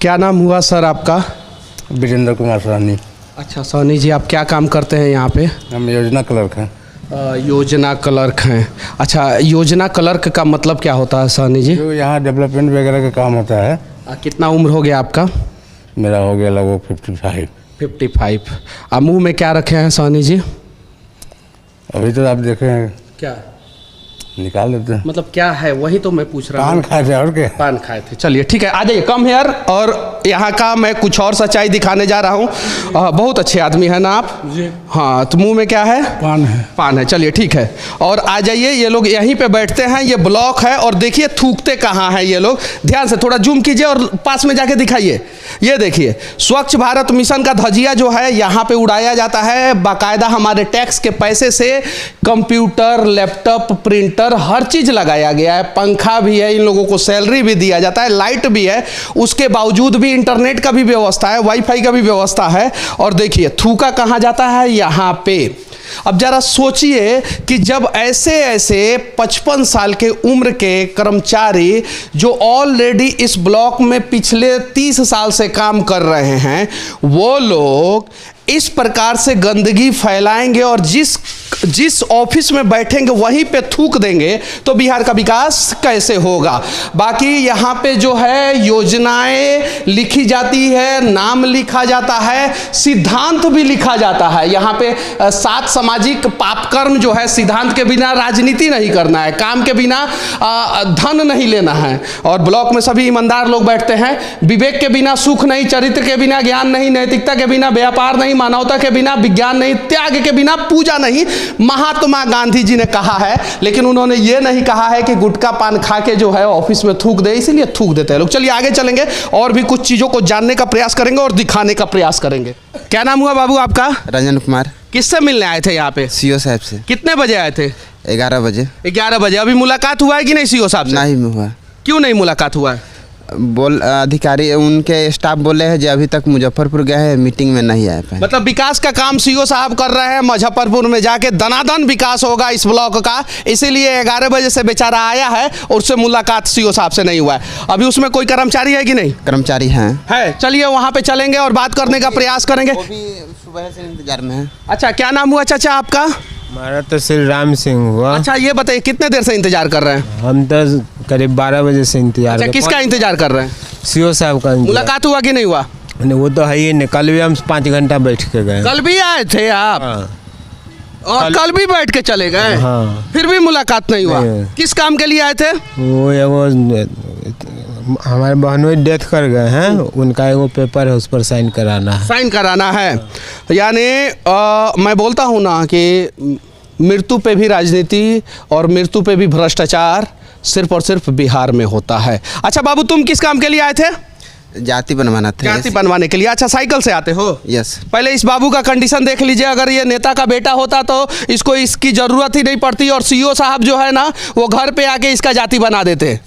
क्या नाम हुआ सर आपका? वीरेंद्र कुमार सहनी। अच्छा सहनी जी, आप क्या काम करते हैं यहाँ पे? हम योजना क्लर्क हैं। योजना क्लर्क हैं। अच्छा, योजना क्लर्क का मतलब क्या होता है सहनी जी? जो यहाँ डेवलपमेंट वगैरह का काम होता है। कितना उम्र हो गया आपका? मेरा हो गया लगभग 55। 55। आप मुँह में क्या रखे हैं सहनी जी? अभी तो आप देखे हैं, क्या निकाल लेते हैं। मतलब क्या है, वही तो मैं पूछ रहा हूँ। पान खाए थे और क्या? पान खाए थे। चलिए ठीक है, आ जाइए, कम हेयर। और यहाँ का मैं कुछ और सच्चाई दिखाने जा रहा हूँ। बहुत अच्छे आदमी है ना आप जी? हाँ, तो मुंह में क्या है? पान है। पान है, चलिए ठीक है। और आ जाइए, ये लोग यहीं पे बैठते हैं, ये ब्लॉक है। और देखिए थूकते कहाँ हैं ये लोग, ध्यान से थोड़ा जूम कीजिए और पास में जाके दिखाइए। ये देखिए, स्वच्छ भारत मिशन का धजिया जो है यहाँ पे उड़ाया जाता है। बाकायदा हमारे टैक्स के पैसे से कंप्यूटर, लैपटॉप, प्रिंटर, हर चीज लगाया गया है। पंखा भी है, इन लोगों को सैलरी भी दिया जाता है, लाइट भी है। उसके बावजूद भी इंटरनेट का भी व्यवस्था है, वाईफाई का भी व्यवस्था है। और देखिए थूका कहाँ जाता है? यहाँ पे। अब जरा सोचिए कि जब ऐसे ऐसे 55 साल के उम्र के कर्मचारी जो ऑलरेडी इस ब्लॉक में पिछले 30 साल से काम कर रहे हैं, वो लोग इस प्रकार से गंदगी फैलाएंगे और जिस ऑफिस में बैठेंगे वहीं पे थूक देंगे, तो बिहार का विकास कैसे होगा? बाकी यहाँ पे जो है योजनाएं लिखी जाती है, नाम लिखा जाता है, सिद्धांत भी लिखा जाता है। यहाँ पे 7 सामाजिक पापकर्म जो है, सिद्धांत के बिना राजनीति नहीं करना है, काम के बिना धन नहीं लेना है। और ब्लॉक में सभी ईमानदार लोग बैठते हैं। विवेक के बिना सुख नहीं, चरित्र के बिना ज्ञान नहीं, नैतिकता के बिना व्यापार नहीं, मानवता के बिना विज्ञान नहीं, त्याग के बिना पूजा नहीं, महात्मा गांधी जी ने कहा है। लेकिन उन्होंने ये नहीं कहा है कि गुटखा पान खा के जो है ऑफिस में थूक दे, इसीलिए थूक देते हैं लोग। चलिए आगे चलेंगे और भी कुछ चीजों को जानने का प्रयास करेंगे और दिखाने का प्रयास करेंगे। क्या नाम हुआ बाबू आपका? रंजन कुमार। किससे मिलने आए थे यहाँ पे? सीओ साहब से। कितने बजे आए थे? 11 बजे। 11 बजे। अभी मुलाकात हुआ है कि नहीं सीओ साहब से? नहीं हुआ। क्यों नहीं मुलाकात हुआ है? अधिकारी उनके स्टाफ बोले हैं जो अभी तक मुजफ्फरपुर गए हैं, मीटिंग में नहीं आए पाए। मतलब विकास का काम सीओ साहब कर रहे हैं, मुजफ्फरपुर में जाके दनादन विकास होगा इस ब्लॉक का, इसीलिए 11 बजे से बेचारा आया है और उससे मुलाकात सीओ साहब से नहीं हुआ है। अभी उसमें कोई कर्मचारी है कि नहीं? कर्मचारी हैं। है, चलिए वहाँ पे चलेंगे और बात करने का प्रयास करेंगे। वो भी सुबह से इंतजार में है। अच्छा, क्या नाम हुआ चाचा आपका? हमारा तो श्री राम सिंह हुआ। अच्छा, ये बताइए कितने देर से इंतजार कर रहे हैं? हम तो करीब 12 बजे से इंतजार। अच्छा, किसका इंतजार कर रहे हैं? सीओ साहब का। मुलाकात हुआ कि नहीं हुआ? नहीं, वो तो है ही नहीं। कल भी हम 5 घंटा बैठ के गए। कल भी आए थे आप? हाँ। और कल भी बैठ के चले गए? हाँ। फिर भी मुलाकात नहीं हुआ? नहीं। किस काम के लिए आए थे? वो हमारे बहनों डेथ कर गए हैं, उनका एगो पेपर है, उस पर साइन कराना है। साइन कराना है। यानी मैं बोलता हूँ ना कि मृत्यु पे भी राजनीति और मृत्यु पे भी भ्रष्टाचार सिर्फ और सिर्फ बिहार में होता है। अच्छा बाबू, तुम किस काम के लिए आए थे? जाति बनवाना था। जाति बनवाने के लिए। अच्छा, साइकिल से आते हो? यस। पहले इस बाबू का कंडीशन देख लीजिए। अगर ये नेता का बेटा होता तो इसको इसकी ज़रूरत ही नहीं पड़ती और सीओ साहब जो है ना, वो घर पे आके इसका जाति बना देते।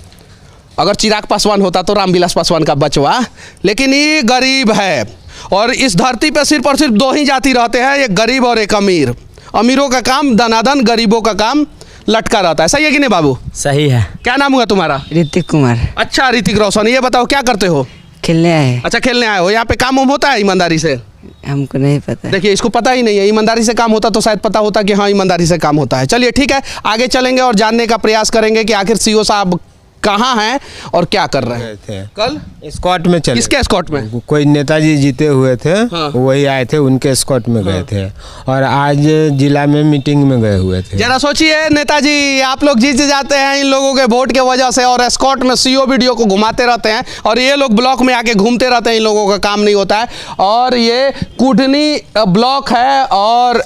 अगर चिराग पासवान होता तो रामविलास पासवान का बचवा, लेकिन ये गरीब है। और इस धरती पर सिर्फ और सिर्फ 2 ही जाति रहते हैं, एक गरीब और एक अमीर। अमीरों का काम दनादन, गरीबों का काम लटका रहता है। सही है कि नहीं बाबू? सही है। क्या नाम हुआ तुम्हारा? ऋतिक कुमार। अच्छा ऋतिक रोशन, ये बताओ क्या करते हो? खेलने आए। अच्छा, खेलने आए हो। यहाँ पे काम होता है ईमानदारी से? हमको नहीं पता। देखिए, इसको पता ही नहीं है। ईमानदारी से काम होता तो शायद पता होता कि हाँ ईमानदारी से काम होता है। चलिए ठीक है, आगे चलेंगे और जानने का प्रयास करेंगे कि आखिर सीओ साहब कहाँ हैं और क्या कर रहे हैं। थे कल स्कॉट में चले। किसके स्कॉट में? कोई नेताजी जीते हुए थे। हाँ। वही आए थे, उनके स्कॉट में गए थे। और आज जिला में मीटिंग में गए हुए थे। जरा सोचिए नेताजी, आप लोग जीत जाते हैं इन लोगों के वोट के वजह से और स्कॉट में सीओ वीडियो को घुमाते रहते हैं और ये लोग ब्लॉक में आके घूमते रहते हैं, इन लोगों का काम नहीं होता है। और ये कुढ़नी ब्लॉक है और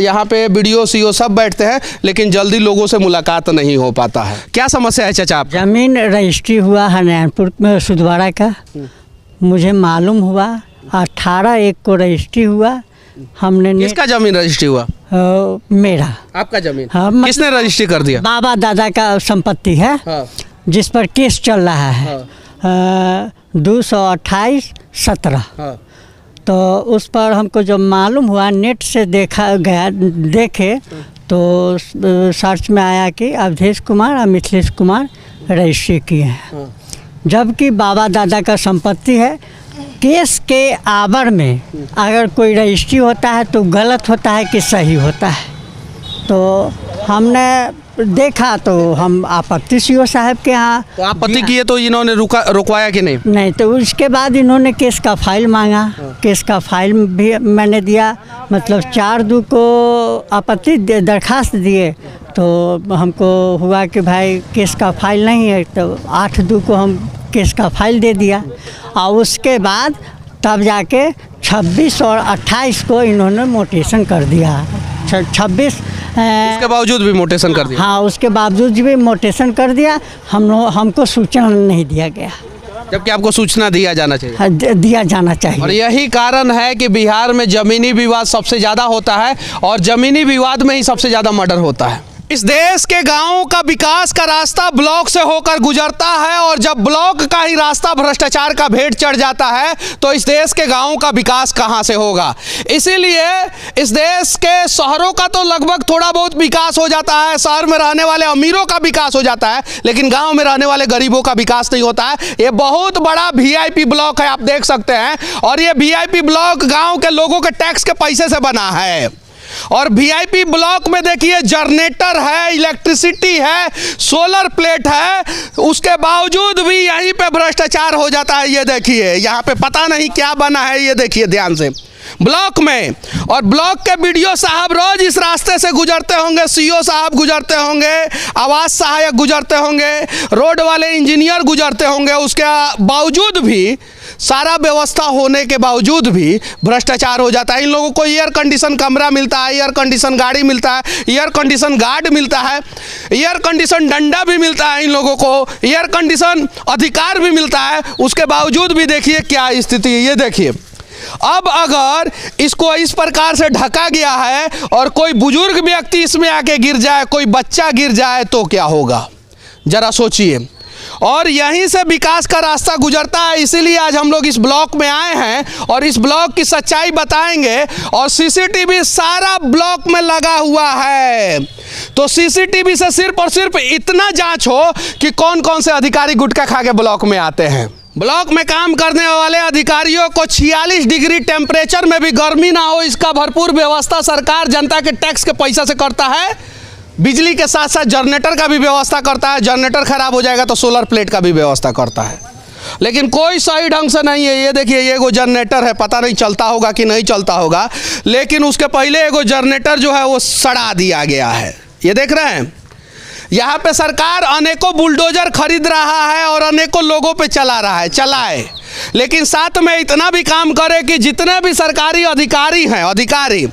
यहाँ पे वीडियो सीओ सब बैठते हैं, लेकिन जल्दी लोगों से मुलाकात नहीं हो पाता है। क्या समस्या है चाचा आप? जमीन रजिस्ट्री हुआ है नारायणपुर में सुधवाड़ा का, मुझे मालूम हुआ 18 एक को रजिस्ट्री हुआ। हमने किसका जमीन रजिस्ट्री हुआ? मेरा। आपका जमीन? हाँ। किसने रजिस्ट्री कर दिया? बाबा दादा का संपत्ति है। हाँ। जिस पर केस चल रहा है। हाँ। 228/17। हाँ। तो उस पर हमको जो मालूम हुआ, नेट से देखा गया, देखे तो सर्च में आया कि अवधेश कुमार और मिथिलेश कुमार रजिस्ट्री किए हैं। जबकि बाबा दादा का संपत्ति है। केस के आवर में अगर कोई रजिस्ट्री होता है तो गलत होता है कि सही होता है। तो हमने देखा तो हम आपत्ति सीओ साहब के यहाँ तो आपत्ति किए तो इन्होंने रुकवाया कि नहीं? नहीं, तो उसके बाद इन्होंने केस का फाइल मांगा। केस का फाइल भी मैंने दिया, मतलब 4/2 को आपत्ति दरखास्त दिए। तो हमको हुआ कि भाई केस का फाइल नहीं है, तो 8/2 को हम केस का फाइल दे दिया। और उसके बाद तब जाके 26 और 28 को इन्होंने मोटेशन कर दिया। 26 उसके बावजूद भी मोटेशन कर दिया? हाँ, उसके बावजूद भी मोटेशन कर दिया। हमको सूचना नहीं दिया गया, जबकि आपको सूचना दिया जाना चाहिए। हाँ, दिया जाना चाहिए। और यही कारण है कि बिहार में ज़मीनी विवाद सबसे ज़्यादा होता है और ज़मीनी विवाद में ही सबसे ज़्यादा मर्डर होता है। इस देश के गांवों का विकास का रास्ता ब्लॉक से होकर गुजरता है और जब ब्लॉक का ही रास्ता भ्रष्टाचार का भेंट चढ़ जाता है तो इस देश के गांवों का विकास कहां से होगा। इसीलिए इस देश के शहरों का तो लगभग थोड़ा बहुत विकास हो जाता है, शहर में रहने वाले अमीरों का विकास हो जाता है, लेकिन गांव में रहने वाले गरीबों का विकास नहीं होता है। ये बहुत बड़ा VIP ब्लॉक है, आप देख सकते हैं। और ये VIP ब्लॉक गाँव के लोगों के टैक्स के पैसे से बना है। और VIP ब्लॉक में देखिए जनरेटर है, इलेक्ट्रिसिटी है, सोलर प्लेट है, उसके बावजूद भी यहीं पे भ्रष्टाचार हो जाता है। ये देखिए यहाँ पे पता नहीं क्या बना है, ये देखिए ध्यान से ब्लॉक में। और ब्लॉक के BDO साहब रोज इस रास्ते से गुजरते होंगे, CO साहब गुजरते होंगे, आवास सहायक गुजरते होंगे, रोड वाले इंजीनियर गुजरते होंगे। उसके बावजूद भी, सारा व्यवस्था होने के बावजूद भी भ्रष्टाचार हो जाता है। इन लोगों को एयर कंडीशन कमरा मिलता है, एयर कंडीशन गाड़ी मिलता है, एयर कंडीशन गार्ड मिलता है, एयर कंडीशन डंडा भी मिलता है, इन लोगों को एयर कंडीशन अधिकार भी मिलता है। उसके बावजूद भी देखिए क्या स्थिति है, ये देखिए। अब अगर इसको इस प्रकार से ढका गया है और कोई बुजुर्ग व्यक्ति इसमें आके गिर जाए, कोई बच्चा गिर जाए तो क्या होगा, जरा सोचिए। और यहीं से विकास का रास्ता गुजरता है। इसीलिए आज हम लोग इस ब्लॉक में आए हैं और इस ब्लॉक की सच्चाई बताएंगे। और CCTV सारा ब्लॉक में लगा हुआ है, तो CCTV से सिर्फ और सिर्फ इतना जांच हो कि कौन कौन से अधिकारी गुटखा खा के ब्लॉक में आते हैं। ब्लॉक में काम करने वाले अधिकारियों को 46 डिग्री टेम्परेचर में भी गर्मी ना हो, इसका भरपूर व्यवस्था सरकार जनता के टैक्स के पैसा से करता है। बिजली के साथ साथ जनरेटर का भी व्यवस्था करता है, जनरेटर खराब हो जाएगा तो सोलर प्लेट का भी व्यवस्था करता है, लेकिन कोई सही ढंग से नहीं है। ये देखिए, ये एगो जनरेटर है, पता नहीं चलता होगा कि नहीं चलता होगा, लेकिन उसके पहले एगो जनरेटर जो है वो सड़ा दिया गया है। ये देख रहे हैं, यहाँ पे सरकार अनेकों बुलडोजर खरीद रहा है और अनेकों लोगों पे चला रहा है, चलाए, लेकिन साथ में इतना भी काम करे कि जितने भी सरकारी अधिकारी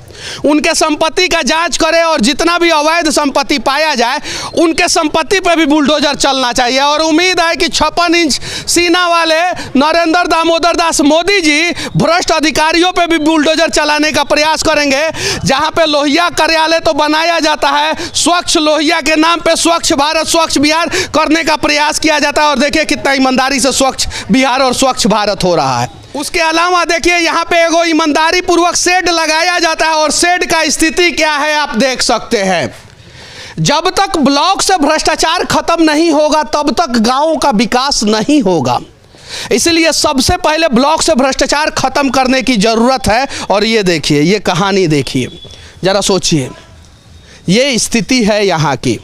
उनके संपत्ति का जांच करे और जितना भी अवैध संपत्ति पाया जाए उनके संपत्ति पे भी बुलडोजर चलना चाहिए। और उम्मीद है कि 56 इंच सीना वाले नरेंद्र दामोदर दास मोदी जी भ्रष्ट अधिकारियों पे भी बुलडोजर चलाने का प्रयास करेंगे। जहां पे लोहिया कार्यालय तो बनाया जाता है, स्वच्छ लोहिया के नाम पे स्वच्छ भारत स्वच्छ बिहार करने का प्रयास किया जाता है। और देखिए कितना ईमानदारी से स्वच्छ बिहार और स्वच्छ भारत हो रहा है। उसके अलावा देखिए यहाँ पे एगो ईमानदारी पूर्वक शेड लगाया जाता है और शेड का स्थिति क्या है आप देख सकते हैं। जब तक ब्लॉक से भ्रष्टाचार खत्म नहीं होगा तब तक गांवों का विकास नहीं होगा। इसलिए सबसे पहले ब्लॉक से भ्रष्टाचार खत्म करने की जरूरत है। और ये देखिए, ये कहानी देखिए, जरा सोचिए, ये स्थिति है यहाँ की।